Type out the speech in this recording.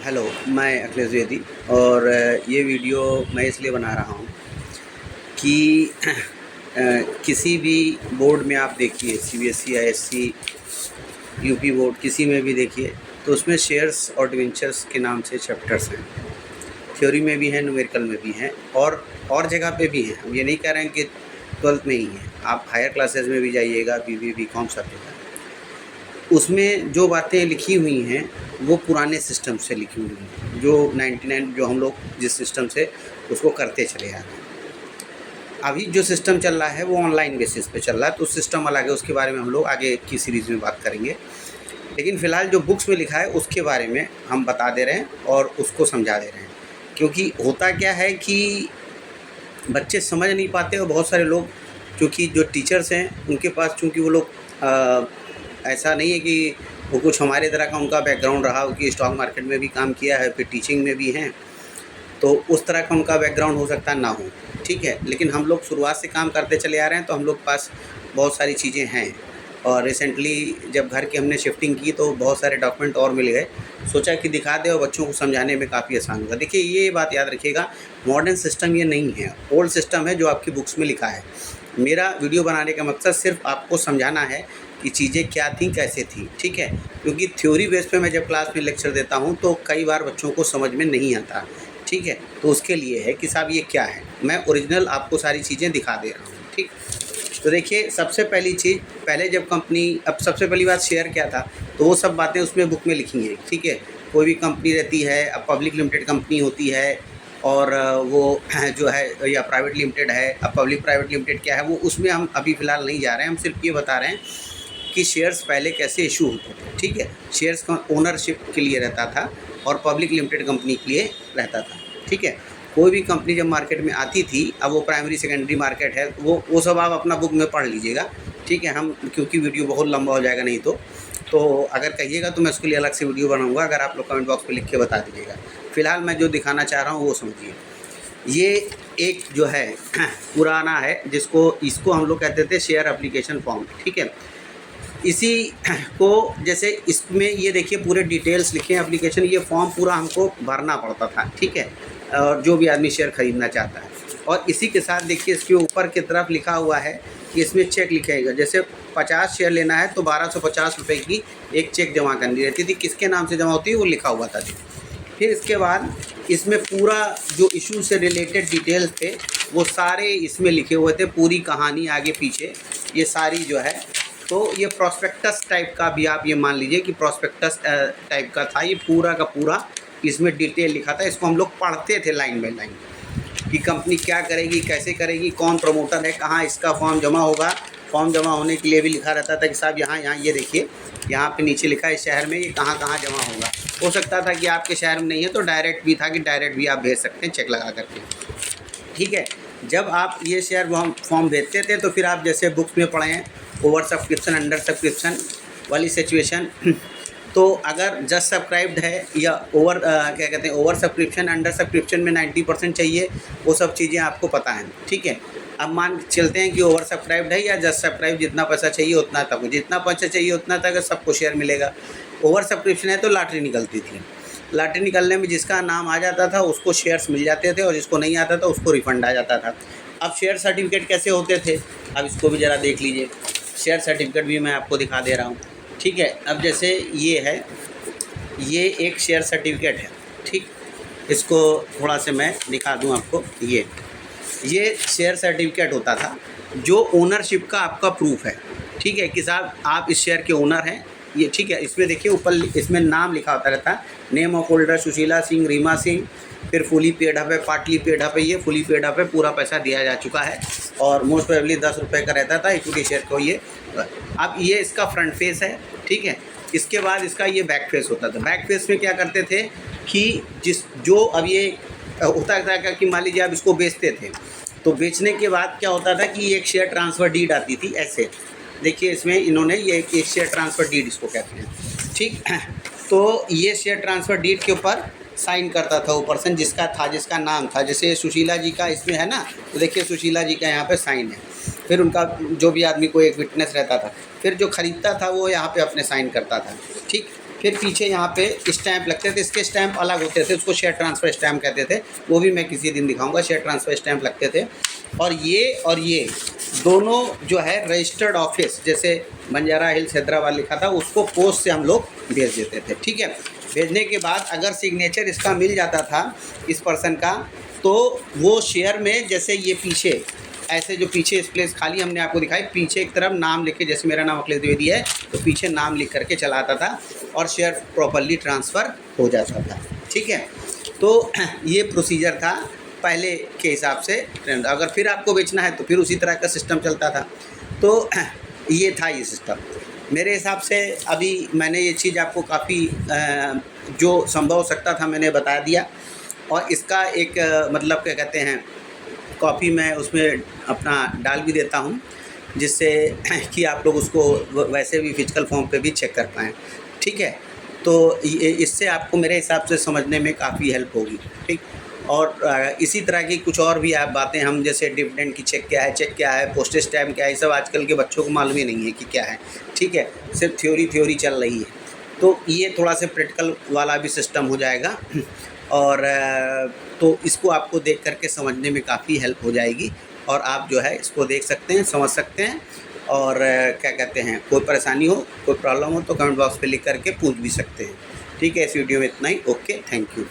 Hello, मैं अखिलेश द्विवेदी और ये वीडियो मैं इसलिए बना रहा हूँ कि किसी भी बोर्ड में आप देखिए, सीबीएसई, आईएससी, यूपी बोर्ड, किसी में भी देखिए तो उसमें शेयर्स और डिवेंचर्स के नाम से चैप्टर्स हैं। थ्योरी में भी हैं, न्यूमेरिकल में भी हैं और जगह पे भी हैं। हम ये नहीं कह रहे हैं कि 12th में ही हैं, आप हायर क्लासेस में भी जाइएगा, बीबीए, बीकॉम सब जगह उसमें जो बातें लिखी हुई हैं वो पुराने सिस्टम से लिखी हुई हैं, जो 99 जो हम लोग जिस सिस्टम से उसको करते चले आ रहे हैं। अभी जो सिस्टम चल रहा है वो ऑनलाइन बेसिस पे चल रहा है, तो सिस्टम अलग है, उसके बारे में हम लोग आगे की सीरीज़ में बात करेंगे। लेकिन फ़िलहाल जो बुक्स में लिखा है उसके बारे में हम बता दे रहे हैं और उसको समझा दे रहे हैं, क्योंकि होता क्या है कि बच्चे समझ नहीं पाते और बहुत सारे लोग, क्योंकि जो टीचर्स हैं उनके पास, चूँकि वो लोग ऐसा नहीं है कि वो कुछ हमारे तरह का उनका बैकग्राउंड रहा हो कि स्टॉक मार्केट में भी काम किया है, फिर टीचिंग में भी हैं, तो उस तरह का उनका बैकग्राउंड हो सकता ना हो, ठीक है। लेकिन हम लोग शुरुआत से काम करते चले आ रहे हैं, तो हम लोग पास बहुत सारी चीज़ें हैं। और रिसेंटली जब घर की हमने शिफ्टिंग की तो बहुत सारे डॉक्यूमेंट और मिल गए, सोचा कि दिखा दें और बच्चों को समझाने में काफ़ी आसान होगा। देखिए, ये बात याद रखिएगा, मॉडर्न सिस्टम ये नहीं है, ओल्ड सिस्टम है जो आपकी बुक्स में लिखा है। मेरा वीडियो बनाने का मकसद सिर्फ आपको समझाना है कि चीज़ें क्या थी, कैसे थी, ठीक है। क्योंकि थ्योरी बेस पे मैं जब क्लास में लेक्चर देता हूँ तो कई बार बच्चों को समझ में नहीं आता, ठीक है। तो उसके लिए है कि साहब ये क्या है, मैं ओरिजिनल आपको सारी चीज़ें दिखा दे रहा हूँ, ठीक। तो देखिए, सबसे पहली चीज़, पहले जब कंपनी, अब सबसे पहली बात शेयर क्या था, तो वो सब बातें उसमें बुक में लिखी हैं, ठीक है। कोई भी कंपनी रहती है, अब पब्लिक लिमिटेड कंपनी होती है और वो जो है या प्राइवेट लिमिटेड है। अब पब्लिक प्राइवेट लिमिटेड क्या है वो उसमें हम अभी फ़िलहाल नहीं जा रहे हैं, हम सिर्फ ये बता रहे हैं कि शेयर्स पहले कैसे इशू होते थे, ठीक है। शेयर्स का ओनरशिप के लिए रहता था और पब्लिक लिमिटेड कंपनी के लिए रहता था, ठीक है। कोई भी कंपनी जब मार्केट में आती थी, अब वो प्राइमरी सेकेंडरी मार्केट है, वो सब आप अपना बुक में पढ़ लीजिएगा, ठीक है। हम, क्योंकि वीडियो बहुत लंबा हो जाएगा नहीं तो अगर कहिएगा तो मैं उसके लिए अलग से वीडियो बनाऊँगा, अगर आप लोग कमेंट बॉक्स में लिख के बता दीजिएगा। फ़िलहाल मैं जो दिखाना चाह रहा हूँ वो समझिए। ये एक जो है पुराना है, इसको हम लोग कहते थे शेयर एप्लीकेशन फॉर्म, ठीक है। इसी को, जैसे इसमें ये देखिए पूरे डिटेल्स लिखे हैं एप्लीकेशन, ये फॉर्म पूरा हमको भरना पड़ता था, ठीक है। और जो भी आदमी शेयर ख़रीदना चाहता है, और इसी के साथ देखिए इसके ऊपर की तरफ लिखा हुआ है कि इसमें चेक लिखेगा। जैसे 50 शेयर लेना है तो 1250 रुपये की एक चेक जमा करनी रहती थी, किसके नाम से जमा होती है वो लिखा हुआ था। फिर इसके बाद इसमें पूरा जो इशू से रिलेटेड डिटेल्स थे वो सारे इसमें लिखे हुए थे, पूरी कहानी आगे पीछे ये सारी जो है। तो ये प्रॉस्पेक्टस टाइप का भी आप ये मान लीजिए कि प्रॉस्पेक्टस टाइप का था, ये पूरा का पूरा इसमें डिटेल लिखा था। इसको हम लोग पढ़ते थे लाइन बाई लाइन कि कंपनी क्या करेगी, कैसे करेगी, कौन प्रमोटर है, कहाँ इसका फॉर्म जमा होगा। फॉर्म जमा होने के लिए भी लिखा रहता था कि साहब यहाँ ये देखिए, यहाँ पे नीचे लिखा है इस शहर में ये कहाँ कहाँ जमा होगा। हो सकता था कि आपके शहर में नहीं है तो डायरेक्ट भी था कि डायरेक्ट भी आप भेज सकते हैं चेक लगा करके, ठीक है। जब आप ये शेयर फॉर्म भेजते थे तो फिर आप जैसे बुक्स में पढ़े हैं, ओवर सब्सक्रिप्शन, अंडर सब्सक्रिप्शन वाली सिचुएशन, तो अगर जस्ट सब्सक्राइब्ड है या क्या कहते हैं ओवर सब्सक्रिप्शन, अंडर सब्सक्रिप्शन में 90% चाहिए, वो सब चीज़ें आपको पता हैं, ठीक है। अब मान चलते हैं कि ओवर सब्सक्राइब्ड है या जस्ट सब्सक्राइब, जितना पैसा चाहिए उतना तक, जितना पैसा चाहिए उतना तक सबको शेयर मिलेगा। ओवर सब्सक्रिप्शन है तो लॉटरी निकलती थी, लॉटरी निकलने में जिसका नाम आ जाता था उसको शेयर्स मिल जाते थे और जिसको नहीं आता था उसको रिफ़ंड आ जाता था। अब शेयर सर्टिफिकेट कैसे होते थे, अब इसको भी ज़रा देख लीजिए। शेयर सर्टिफिकेट भी मैं आपको दिखा दे रहा हूँ, ठीक है। अब जैसे ये है, ये एक शेयर सर्टिफिकेट है, ठीक। इसको थोड़ा से मैं दिखा दूँ आपको। ये शेयर सर्टिफिकेट होता था जो ओनरशिप का आपका प्रूफ है, ठीक है, कि साहब आप इस शेयर के ओनर हैं ये, ठीक है। इसमें देखिए ऊपर इसमें नाम लिखा होता रहता है, name of holder Sushila Singh, Rima Singh, फिर फुली पेड अप है, पार्टली पेड अप है, ये फुली पेड अप है, पूरा पैसा दिया जा चुका है और मोस्ट प्रोबेबली 10 रुपये का रहता था इक्विटी शेयर को ये। अब ये इसका फ्रंट फेस है, ठीक है। इसके बाद इसका ये बैक फेस होता था। बैक फेस में क्या करते थे कि अब ये होता था क्या कि मान लीजिए आप इसको बेचते थे, तो बेचने के बाद क्या होता था कि एक शेयर ट्रांसफ़र डीड आती थी, ऐसे देखिए इसमें इन्होंने ये एक शेयर ट्रांसफ़र डीड इसको कहते हैं, ठीक। तो ये शेयर ट्रांसफ़र डीड के ऊपर साइन करता था वो पर्सन जिसका नाम था। जैसे सुशीला जी का इसमें है ना, तो देखिए सुशीला जी का यहाँ पे साइन है, फिर उनका जो भी आदमी को एक विटनेस रहता था, फिर जो ख़रीदता था वो यहाँ पे अपने साइन करता था, ठीक। फिर पीछे यहाँ पे स्टैंप लगते थे, इसके स्टैंप अलग होते थे, उसको शेयर ट्रांसफ़र स्टैंप कहते थे, वो भी मैं किसी दिन दिखाऊंगा। शेयर ट्रांसफ़र स्टैंप लगते थे। और ये दोनों जो है रजिस्टर्ड ऑफिस, जैसे बंजारा हिल्स हैदराबाद लिखा था, उसको पोस्ट से हम लोग भेज देते थे। ठीक है, भेजने के बाद अगर सिग्नेचर इसका मिल जाता था इस पर्सन का, तो वो शेयर में जैसे ये पीछे ऐसे जो पीछे स्पेस खाली हमने आपको दिखाई, पीछे एक तरफ नाम लिख के, जैसे मेरा नाम अखिलेश द्विवेदी है तो पीछे नाम लिख करके चलाता था और शेयर प्रॉपर्ली ट्रांसफ़र हो जाता था। ठीक है, तो ये प्रोसीजर था पहले के हिसाब से। अगर फिर आपको बेचना है तो फिर उसी तरह का सिस्टम चलता था। तो ये था ये सिस्टम। मेरे हिसाब से अभी मैंने ये चीज़ आपको काफ़ी जो संभव हो सकता था मैंने बता दिया। और इसका एक मतलब क्या कहते हैं, कॉपी मैं उसमें अपना डाल भी देता हूँ, जिससे कि आप लोग उसको वैसे भी फिजिकल फॉर्म पे भी चेक कर पाएँ। ठीक है, तो इससे आपको मेरे हिसाब से समझने में काफ़ी हेल्प होगी। ठीक, और इसी तरह की कुछ और भी आप बातें, हम जैसे डिविडेंड की चेक क्या है, पोस्टेज स्टैम्प क्या है, ये सब आजकल के बच्चों को मालूम ही नहीं है कि क्या है। ठीक है, सिर्फ थ्योरी चल रही है। तो ये थोड़ा सा प्रैक्टिकल वाला भी सिस्टम हो जाएगा। और तो इसको आपको देख करके समझने में काफ़ी हेल्प हो जाएगी, और आप जो है इसको देख सकते हैं, समझ सकते हैं। और क्या कहते हैं, कोई परेशानी हो, कोई प्रॉब्लम हो तो कमेंट बॉक्स पे लिख करके पूछ भी सकते हैं। ठीक है, इस वीडियो में इतना ही। Okay, thank you.